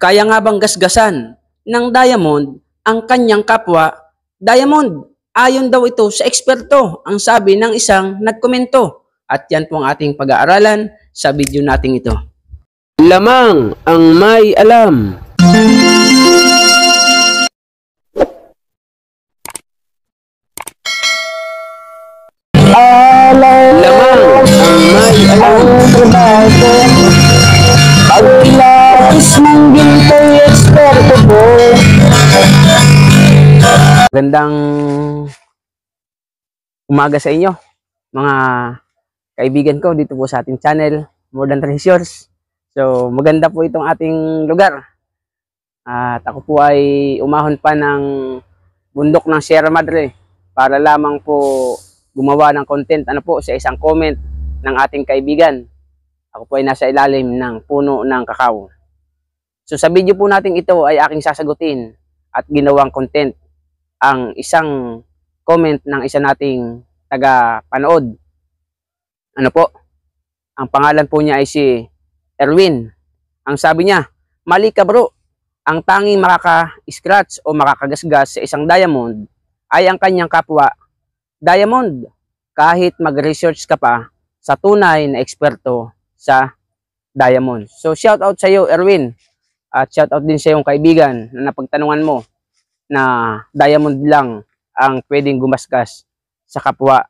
Kaya nga bang gasgasan ng Diamond ang kanyang kapwa Diamond? Ayon daw ito sa eksperto, ang sabi ng isang nagkomento. At yan po ang ating pag-aaralan sa video nating ito. Lamang ang may alam. Lamang ang may alam. Pagkilatis ng ginto'y eksperto po. Magandang umaga sa inyo, mga kaibigan ko dito po sa ating channel, More Than Treasures. So, maganda po itong ating lugar. At ako po ay umahon pa ng bundok ng Sierra Madre para lamang po gumawa ng content sa isang comment ng ating kaibigan. Ako po ay nasa ilalim ng puno ng kakao. So sa video po natin ito ay aking sasagutin at ginawang content ang isang comment ng isa nating taga-panood. Ang pangalan po niya ay si Erwin. Ang sabi niya, "Mali ka bro, ang tanging makaka-scratch o makakagasgas sa isang diamond ay ang kanyang kapwa Diamond. Kahit mag-research ka pa sa tunay na eksperto sa diamond." So shout out sa iyo Erwin, at shout out din sa iyong kaibigan na napagtanungan mo na diamond lang ang pwedeng gumasgas sa kapwa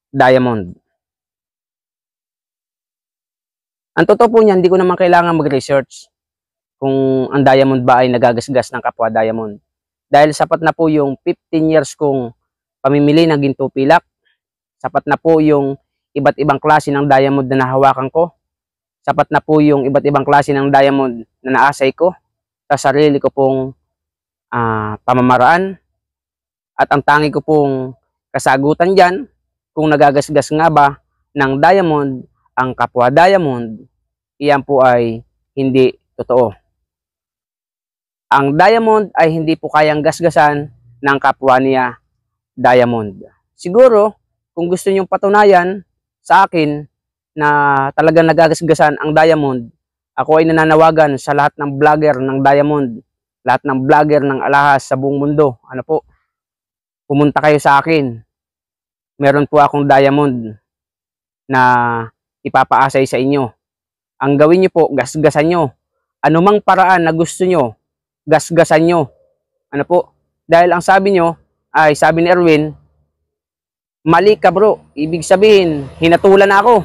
diamond. Ang totoo po niyan, hindi ko naman kailangan mag-research kung ang diamond ba ay nagagasgas ng kapwa diamond. Dahil sapat na po yung 15 years kong pamimili ng ginto pilak. Sapat na po yung iba't ibang klase ng diamond na nahawakan ko. Sapat na po yung iba't ibang klase ng diamond na naasay ko sa sarili ko pong pamamaraan. At ang tangi ko pong kasagutan dyan, kung nagagasgas nga ba ng diamond ang kapwa diamond, iyan po ay hindi totoo. Ang diamond ay hindi po kayang gasgasan ng kapwa niya diamond. Siguro, kung gusto nyong patunayan sa akin na talagang nagagasgasan ang diamond, ako ay nananawagan sa lahat ng vlogger ng diamond, lahat ng vlogger ng alahas sa buong mundo. Pumunta kayo sa akin. Meron po akong diamond na ipapaasay sa inyo. Ang gawin nyo po, gasgasan nyo. Anumang paraan na gusto nyo, gasgasan nyo. Dahil ang sabi nyo, ay sabi ni Erwin, "Mali ka bro." Ibig sabihin, hinatulan na ako.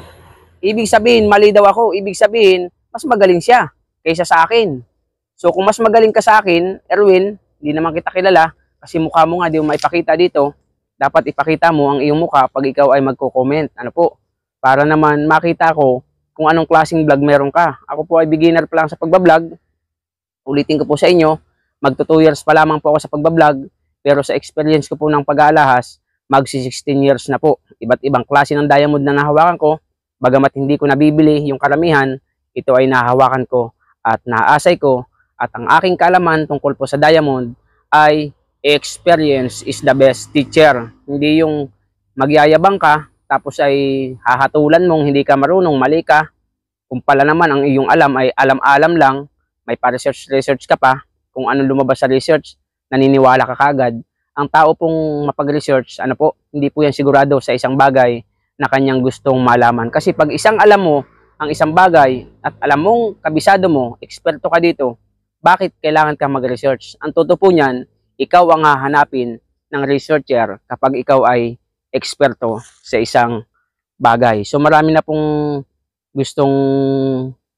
Ibig sabihin, mali daw ako. Ibig sabihin, mas magaling siya kaysa sa akin. So kung mas magaling ka sa akin, Erwin, hindi naman kita kilala, kasi mukha mo nga di mo maipakita dito. Dapat ipakita mo ang iyong mukha pag ikaw ay magko-comment. Para naman makita ko kung anong klaseng vlog meron ka. Ako po ay beginner pa lang sa pagbablog. Ulitin ko po sa inyo, magto 2 years pa lamang po ako sa pagbablog. Pero sa experience ko po ng pag-aalahas, magsi 16 years na po. Iba't ibang klase ng diamond na nahawakan ko. Bagamat hindi ko nabibili yung karamihan, ito ay nahawakan ko at naasay ko. At ang aking kaalaman tungkol po sa diamond ay experience is the best teacher. Hindi yung magyayabang ka, tapos ay hahatulan mong hindi ka marunong, mali ka. Kung pala naman ang iyong alam ay alam-alam lang, may pa-research ka pa, kung ano lumabas sa research, naniniwala ka kagad. Ang tao pong mapag-research, hindi po yan sigurado sa isang bagay na kanyang gustong malaman. Kasi pag isang alam mo ang isang bagay at alam mong kabisado mo, eksperto ka dito, bakit kailangan ka mag-research? Ang totoo po niyan, ikaw ang hahanapin ng researcher kapag ikaw ay eksperto sa isang bagay. So marami na pong gustong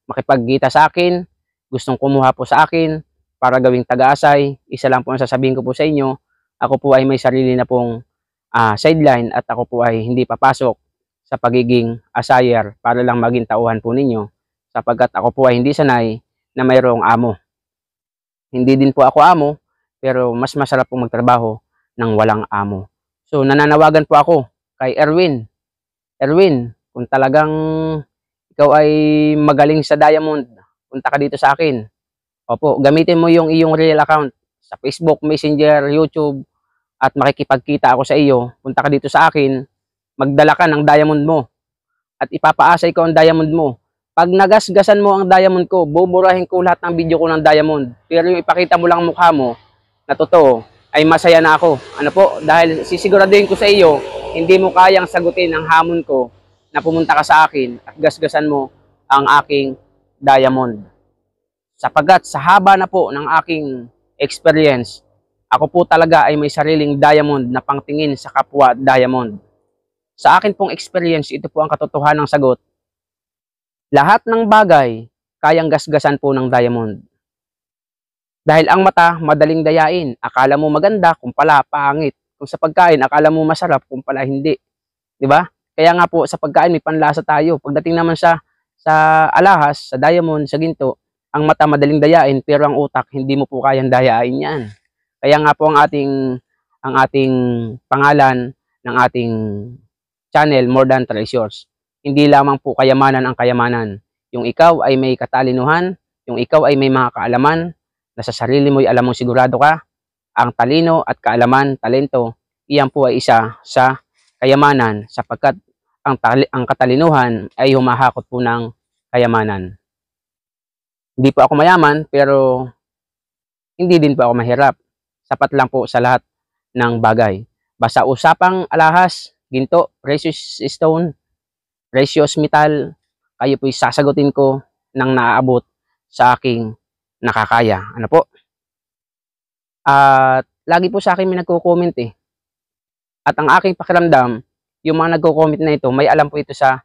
makipagkita sa akin, gustong kumuha po sa akin para gawing taga-asay. Isa lang po ang sasabihin ko po sa inyo, ako po ay may sarili na pong sideline at ako po ay hindi papasok sa pagiging asayer para lang maging tauhan po ninyo, sapagkat ako po ay hindi sanay na mayroong amo. Hindi din po ako amo, pero mas masarap pong magtrabaho ng walang amo. So nananawagan po ako kay Erwin. Erwin, kung talagang ikaw ay magaling sa diamond, punta ka dito sa akin. Opo, gamitin mo yung iyong real account sa Facebook, Messenger, YouTube, at makikipagkita ako sa iyo. Punta ka dito sa akin, magdala ka ng diamond mo at ipapaasay ko ang diamond mo. Pag nagasgasan mo ang diamond ko, buburahin ko lahat ng video ko ng diamond. Pero yung ipakita mo lang ang mukha mo, na totoo, ay masaya na ako. Ano po? Dahil sisiguraduhin ko sa iyo, hindi mo kayang sagutin ang hamon ko na pumunta ka sa akin at gasgasan mo ang aking diamond. Sapagkat sa haba na po ng aking experience, ako po talaga ay may sariling diamond na pangtingin sa kapwa diamond. Sa akin pong experience, ito po ang katotohanan ng sagot. Lahat ng bagay, kayang gasgasan po ng diamond. Dahil ang mata, madaling dayain. Akala mo maganda, kung pala pangit. Kung sa pagkain, akala mo masarap, kung pala hindi. Diba? Kaya nga po, sa pagkain, may panlasa tayo. Pagdating naman sa alahas, sa diamond, sa ginto, ang mata madaling dayain, pero ang utak, hindi mo po kayang dayain yan. Kaya nga po ang ating pangalan ng ating channel, More Than Treasures. Hindi lamang po kayamanan ang kayamanan. Yung ikaw ay may katalinuhan, yung ikaw ay may mga kaalaman, na sa sarili mo'y alam mo sigurado ka, ang talino at kaalaman, talento, iyan po ay isa sa kayamanan sapagkat ang katalinuhan ay humahakot po ng kayamanan. Hindi po ako mayaman pero hindi din po ako mahirap. Sapat lang po sa lahat ng bagay. Basta usapang alahas, ginto, precious stone, precious metal, kayo po'y sasagutin ko nang naaabot sa aking nakakaya. Ano po? At lagi po sa akin may nagko-comment eh. At ang aking pakiramdam, yung mga nagko-comment na ito, may alam po ito sa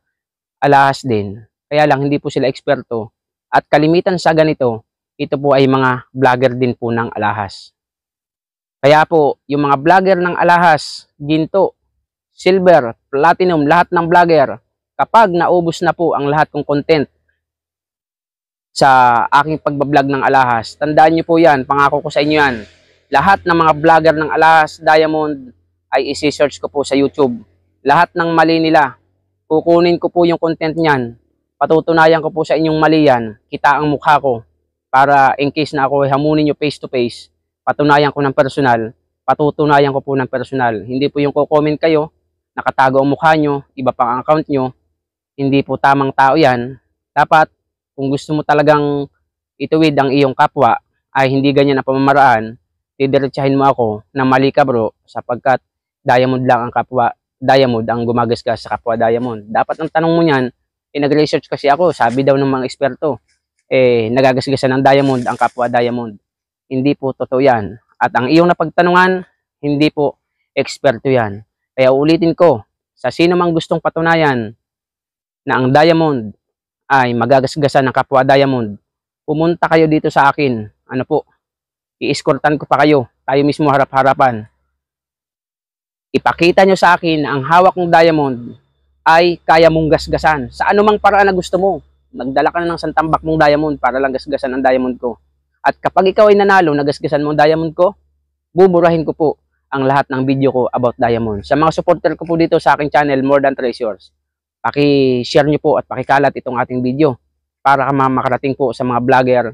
alahas din. Kaya lang hindi po sila eksperto. At kalimitan sa ganito, ito po ay mga vlogger din po ng alahas. Kaya po, yung mga vlogger ng alahas, ginto, silver, platinum, lahat ng vlogger, kapag naubos na po ang lahat kong content sa aking pagbablog ng alahas, tandaan nyo po yan, pangako ko sa inyo yan. Lahat ng mga vlogger ng alahas, diamond, ay isi-search ko po sa YouTube. Lahat ng mali nila, kukunin ko po yung content niyan, patutunayan ko po sa inyong mali yan, kita ang mukha ko, para in case na ako hamunin nyo face to face, patunayan ko ng personal, patutunayan ko po ng personal. Hindi po yung ko-comment kayo, nakatago ang mukha nyo, iba pang ang account nyo, hindi po tamang tao yan. Dapat, kung gusto mo talagang ituwid ang iyong kapwa, ay hindi ganyan ang pamamaraan, didiretsahin mo ako na mali ka bro, sapagkat diamond lang ang kapwa, diamond ang gumagasgas sa kapwa diamond. Dapat ang tanong mo niyan, nag-research kasi ako, sabi daw ng mga eksperto, nagagasgasan ng diamond ang kapwa diamond. Hindi po totoo yan. At ang iyong napagtanungan, hindi po eksperto yan. Kaya ulitin ko, sa sino mang gustong patunayan na ang diamond ay magagasgasan ng kapwa diamond, pumunta kayo dito sa akin. Ano po, i-escortan ko pa kayo. Tayo mismo harap-harapan. Ipakita nyo sa akin na ang hawak ng diamond ay kaya mong gasgasan. Sa anumang paraan na gusto mo. Nagdala ka na ng santambak mong diamond para lang gasgasan ang diamond ko. At kapag ikaw ay nanalo, nagasgasan mo ang diamond ko, buburahin ko po ang lahat ng video ko about diamond. Sa mga supporter ko po dito sa aking channel, More Than Treasures, paki-share nyo po at pakikalat itong ating video para makarating po sa mga vlogger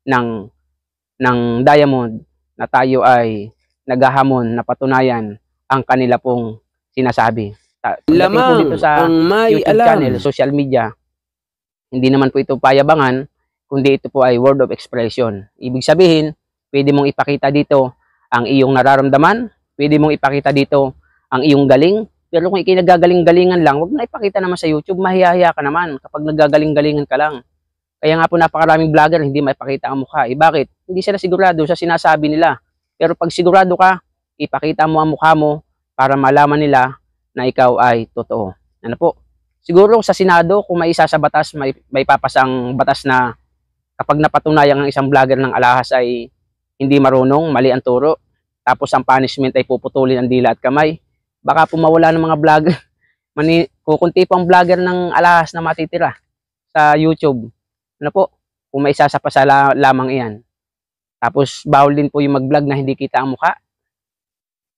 ng diamond na tayo ay naghahamon na patunayan ang kanila pong sinasabi. Lamang dito sa ang may YouTube alam. channel, social media, hindi naman po ito payabangan, kundi ito po ay word of expression. Ibig sabihin, pwede mong ipakita dito ang iyong nararamdaman, pwede mong ipakita dito ang iyong galing, pero kung ikinagagaling-galingan lang, wag na ipakita naman sa YouTube, mahihiya ka naman kapag naggagaling-galingan ka lang. Kaya nga po napakaraming vlogger hindi maipakita ang mukha. Bakit? Hindi sila sigurado sa sinasabi nila. Pero pag sigurado ka, ipakita mo ang mukha mo para malaman nila na ikaw ay totoo. Ano po? Siguro sa Senado, kung may isa sa batas, may papasang batas na kapag napatunayan ang isang vlogger ng alahas ay hindi marunong, mali ang turo, tapos ang punishment ay puputulin ang dila at kamay, baka po mawala ng mga vlogger. Kukunti po ang vlogger ng alahas na matitira sa YouTube. Ano po? Kung may isasapasa lamang iyan. Tapos bawal din po yung mag-vlog na hindi kita ang mukha.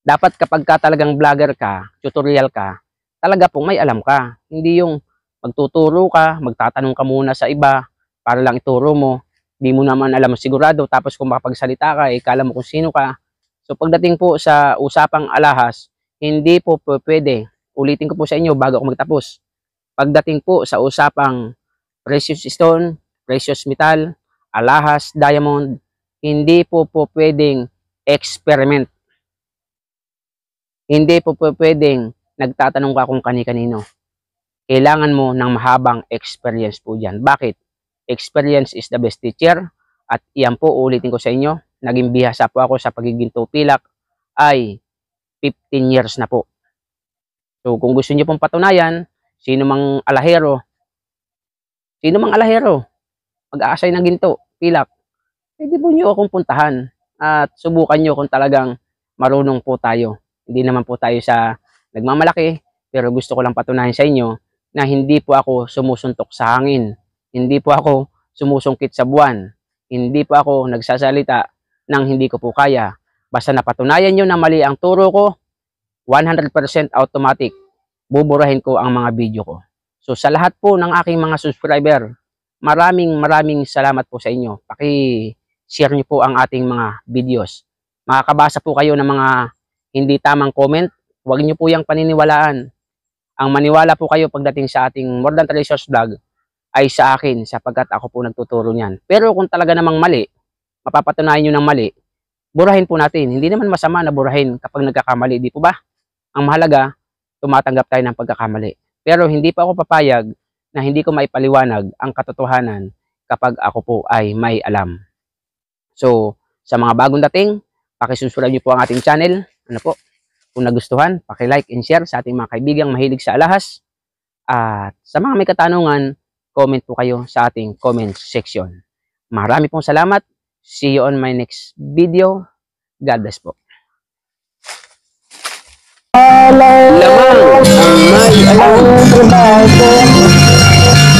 Dapat kapag ka talagang vlogger ka, tutorial ka, talaga pong may alam ka. Hindi yung magtuturo ka, magtatanong ka muna sa iba para lang ituro mo. Hindi mo naman alam sigurado. Tapos kung makapagsalita ka, kala mo kung sino ka. So pagdating po sa usapang alahas, hindi po pwede. Ulitin ko po sa inyo bago ako magtapos. Pagdating po sa usapang precious stone, precious metal, alahas, diamond, hindi po pwedeng experiment. Hindi po pwedeng nagtatanong ka kung kani-kanino. Kailangan mo ng mahabang experience po dyan. Bakit? Experience is the best teacher. At iyan po, ulitin ko sa inyo, naging bihasa po ako sa pagiging tupilak ay 15 years na po. So kung gusto niyo pong patunayan, sino mang alahero, mag-aasay ng ginto, pilak, pwede po nyo akong puntahan at subukan nyo kung talagang marunong po tayo. Hindi naman po tayo sa nagmamalaki, pero gusto ko lang patunayan sa inyo na hindi po ako sumusuntok sa hangin, hindi po ako sumusungkit sa buwan, hindi po ako nagsasalita ng hindi ko po kaya. Basta napatunayan nyo na mali ang turo ko, 100% automatic, buburahin ko ang mga video ko. So sa lahat po ng aking mga subscriber, maraming salamat po sa inyo. Paki-share nyo po ang ating mga videos. Makakabasa po kayo ng mga hindi tamang comment, huwag nyo po yung paniniwalaan. Ang maniwala po kayo pagdating sa ating More Than Treasures vlog ay sa akin sapagkat ako po nagtuturo niyan. Pero kung talaga namang mali, mapapatunayan nyo ng mali, burahin po natin. Hindi naman masama na burahin kapag nagkakamali, di po ba? Ang mahalaga, tumatanggap tayo ng pagkakamali. Pero hindi pa ako papayag na hindi ko maipaliwanag ang katotohanan kapag ako po ay may alam. So, sa mga bagong dating, pakisubscribe niyo po ang ating channel. Ano po? Kung nagustuhan, paki-like and share sa ating mga kaibigang mahilig sa alahas. At sa mga may katanungan, comment po kayo sa ating comment section. Marami pong salamat. See you on my next video. God bless po. Lamang ang may alam. trabaho.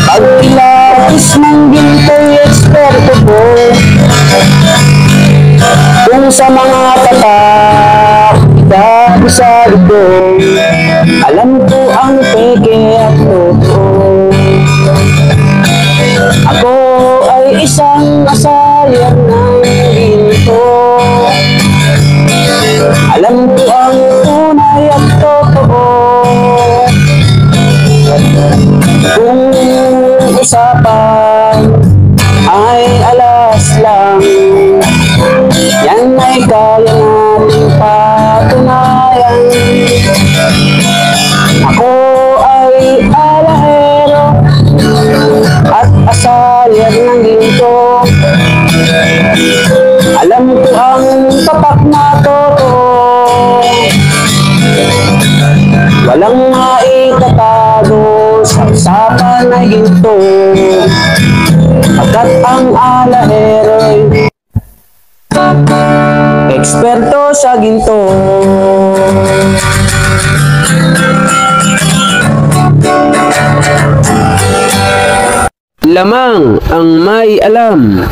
Pagkilapis ng ginto'y eksperto po. Kung sa mga tatak, dahil sa libong, alam ko ang peke at totoo. Ako ay isang asayan ng ginto. Alam ko ang tunay at totoo. Kung usapan ay alas lang, yan ay kaya nating patunayan. Ako ay alahero at asayan ng ginto. Alam ko ang tapak na totoo. Walang maitatago sa usapan ay ginto. Pagkat ang alahero'y eksperto sa ginto. Lamang ang may alam.